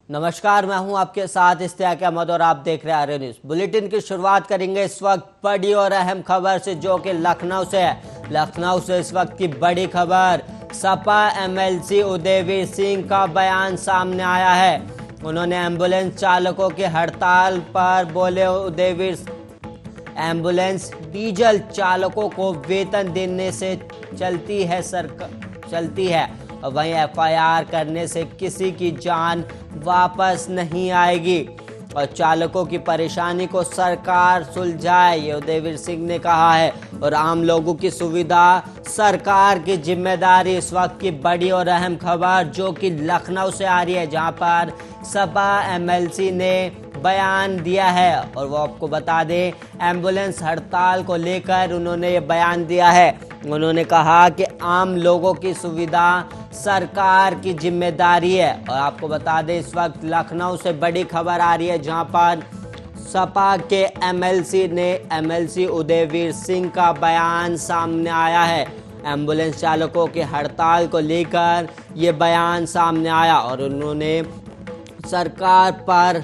नमस्कार, मैं हूं आपके साथ इश्तियाक अहमद और आप देख रहे हैं आर्य न्यूज बुलेटिन की शुरुआत करेंगे इस वक्त बड़ी और अहम खबर से, जो कि लखनऊ से है। लखनऊ से इस वक्त की बड़ी खबर, सपा एमएलसी उदयवीर सिंह का बयान सामने आया है। उन्होंने एम्बुलेंस चालकों की हड़ताल पर बोले, उदयवीर एम्बुलेंस डीजल चालकों को वेतन देने से चलती है और वहीं एफआईआर करने से किसी की जान वापस नहीं आएगी और चालकों की परेशानी को सरकार सुलझाए, ये उदयवीर सिंह ने कहा है। और आम लोगों की सुविधा सरकार की जिम्मेदारी, इस वक्त की बड़ी और अहम खबर जो कि लखनऊ से आ रही है, जहां पर सपा एमएलसी ने बयान दिया है। और वो आपको बता दें, एम्बुलेंस हड़ताल को लेकर उन्होंने ये बयान दिया है। उन्होंने कहा कि आम लोगों की सुविधा सरकार की जिम्मेदारी है। और आपको बता दें, इस वक्त लखनऊ से बड़ी खबर आ रही है, जहां पर सपा के एमएलसी उदयवीर सिंह का बयान सामने आया है। एम्बुलेंस चालकों की हड़ताल को लेकर ये बयान सामने आया और उन्होंने सरकार पर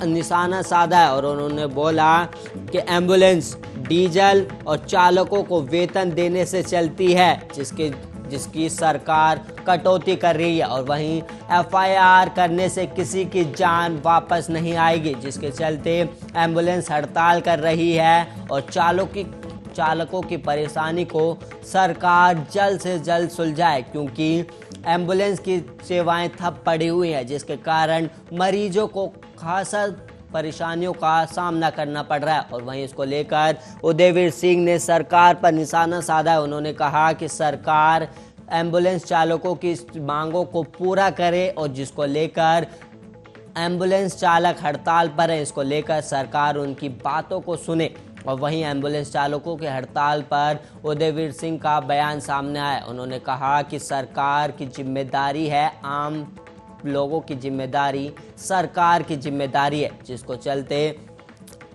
निशाना साधा है और उन्होंने बोला कि एम्बुलेंस डीजल और चालकों को वेतन देने से चलती है, जिसकी सरकार कटौती कर रही है। और वहीं एफआईआर करने से किसी की जान वापस नहीं आएगी, जिसके चलते एम्बुलेंस हड़ताल कर रही है और चालकों की परेशानी को सरकार जल्द से जल्द सुलझाए, क्योंकि एम्बुलेंस की सेवाएं ठप पड़ी हुई हैं, जिसके कारण मरीजों को खासा परेशानियों का सामना करना पड़ रहा है। और वहीं इसको लेकर उदयवीर सिंह ने सरकार पर निशाना साधा है। उन्होंने कहा कि सरकार एम्बुलेंस चालकों की मांगों को पूरा करे और जिसको लेकर एम्बुलेंस चालक हड़ताल पर है, इसको लेकर सरकार उनकी बातों को सुने। और वहीं एम्बुलेंस चालकों के हड़ताल पर उदयवीर सिंह का बयान सामने आया। उन्होंने कहा कि सरकार की जिम्मेदारी है, आम लोगों की जिम्मेदारी सरकार की जिम्मेदारी है, जिसको चलते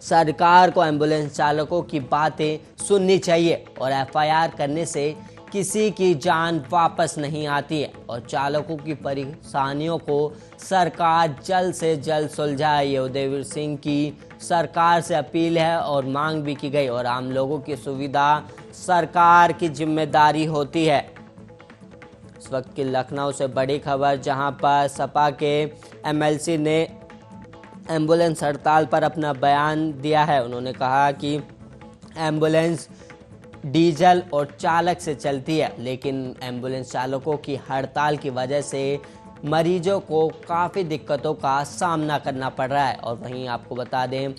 सरकार को एम्बुलेंस चालकों की बातें सुननी चाहिए और एफआईआर करने से किसी की जान वापस नहीं आती है और चालकों की परेशानियों को सरकार जल्द से जल्द सुलझाए। ये उदयवीर सिंह की सरकार से अपील है और मांग भी की गई। और आम लोगों की सुविधा सरकार की जिम्मेदारी होती है। इस वक्त की लखनऊ से बड़ी खबर, जहां पर सपा के एमएलसी ने एम्बुलेंस हड़ताल पर अपना बयान दिया है। उन्होंने कहा कि एम्बुलेंस डीजल और चालक से चलती है, लेकिन एम्बुलेंस चालकों की हड़ताल की वजह से मरीजों को काफ़ी दिक्कतों का सामना करना पड़ रहा है। और वहीं आपको बता दें,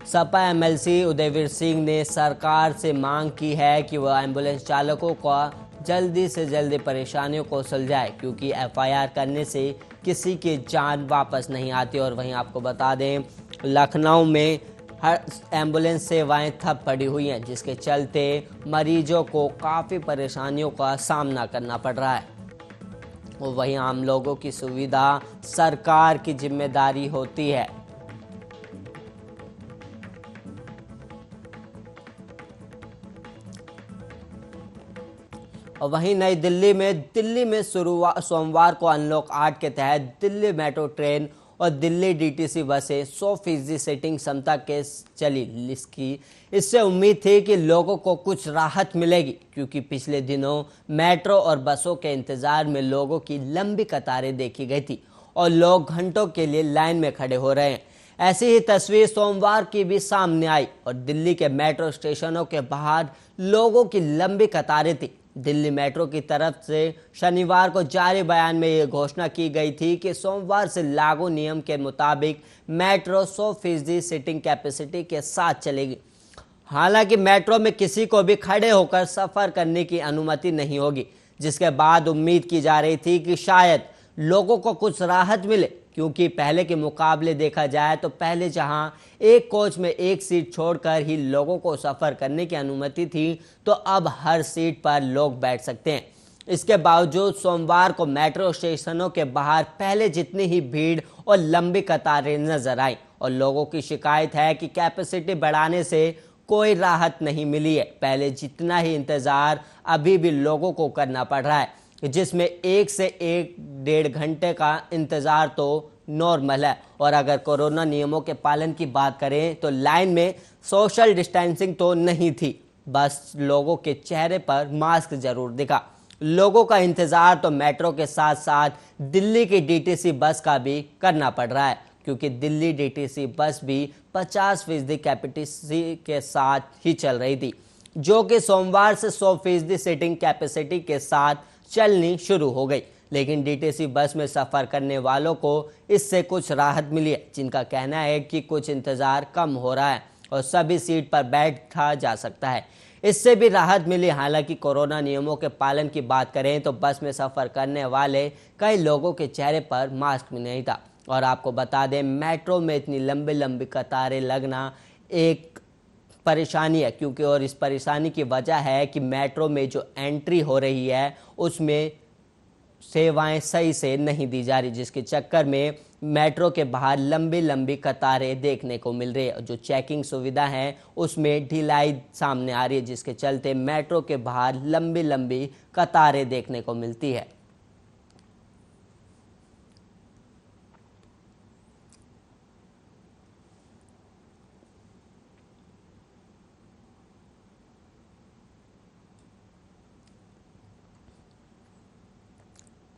सपा एमएलसी उदयवीर सिंह ने सरकार से मांग की है कि वह एम्बुलेंस चालकों का जल्दी से जल्दी परेशानियों को सुलझाए, क्योंकि एफआईआर करने से किसी की जान वापस नहीं आती। और वहीं आपको बता दें, लखनऊ में हर एम्बुलेंस सेवाएं ठप पड़ी हुई हैं, जिसके चलते मरीजों को काफ़ी परेशानियों का सामना करना पड़ रहा है। और वहीं आम लोगों की सुविधा सरकार की जिम्मेदारी होती है। और वहीं नई दिल्ली में सोमवार को अनलॉक 8 के तहत दिल्ली मेट्रो ट्रेन और दिल्ली डीटीसी बसें 100% सीटिंग क्षमता के चली। इससे उम्मीद थी कि लोगों को कुछ राहत मिलेगी, क्योंकि पिछले दिनों मेट्रो और बसों के इंतजार में लोगों की लंबी कतारें देखी गई थी और लोग घंटों के लिए लाइन में खड़े हो रहे हैं। ऐसी ही तस्वीर सोमवार की भी सामने आई और दिल्ली के मेट्रो स्टेशनों के बाहर लोगों की लंबी कतारें थी। दिल्ली मेट्रो की तरफ से शनिवार को जारी बयान में ये घोषणा की गई थी कि सोमवार से लागू नियम के मुताबिक मेट्रो 100% सीटिंग कैपेसिटी के साथ चलेगी। हालांकि मेट्रो में किसी को भी खड़े होकर सफर करने की अनुमति नहीं होगी, जिसके बाद उम्मीद की जा रही थी कि शायद लोगों को कुछ राहत मिले, क्योंकि पहले के मुकाबले देखा जाए तो पहले जहां एक कोच में एक सीट छोड़कर ही लोगों को सफ़र करने की अनुमति थी, तो अब हर सीट पर लोग बैठ सकते हैं। इसके बावजूद सोमवार को मेट्रो स्टेशनों के बाहर पहले जितनी ही भीड़ और लंबी कतारें नजर आई और लोगों की शिकायत है कि कैपेसिटी बढ़ाने से कोई राहत नहीं मिली है। पहले जितना ही इंतज़ार अभी भी लोगों को करना पड़ रहा है, जिसमें 1 से 1.5 घंटे का इंतज़ार तो नॉर्मल है। और अगर कोरोना नियमों के पालन की बात करें तो लाइन में सोशल डिस्टेंसिंग तो नहीं थी, बस लोगों के चेहरे पर मास्क जरूर दिखा। लोगों का इंतजार तो मेट्रो के साथ साथ दिल्ली की डीटीसी बस का भी करना पड़ रहा है, क्योंकि दिल्ली डीटीसी बस भी 50% कैपेसिटी के साथ ही चल रही थी, जो कि सोमवार से 100% सीटिंग कैपेसिटी के साथ चलनी शुरू हो गई। लेकिन डीटीसी बस में सफ़र करने वालों को इससे कुछ राहत मिली है, जिनका कहना है कि कुछ इंतज़ार कम हो रहा है और सभी सीट पर बैठा जा सकता है। इससे भी राहत मिली। हालांकि कोरोना नियमों के पालन की बात करें तो बस में सफ़र करने वाले कई लोगों के चेहरे पर मास्क भी नहीं था। और आपको बता दें, मेट्रो में इतनी लंबी लंबी कतारें लगना एक परेशानी है, क्योंकि और इस परेशानी की वजह है कि मेट्रो में जो एंट्री हो रही है उसमें सेवाएं सही से नहीं दी जा रही, जिसके चक्कर में मेट्रो के बाहर लंबी लंबी कतारें देखने को मिल रही है। जो चेकिंग सुविधा है उसमें ढिलाई सामने आ रही है, जिसके चलते मेट्रो के बाहर लंबी लंबी कतारें देखने को मिलती है।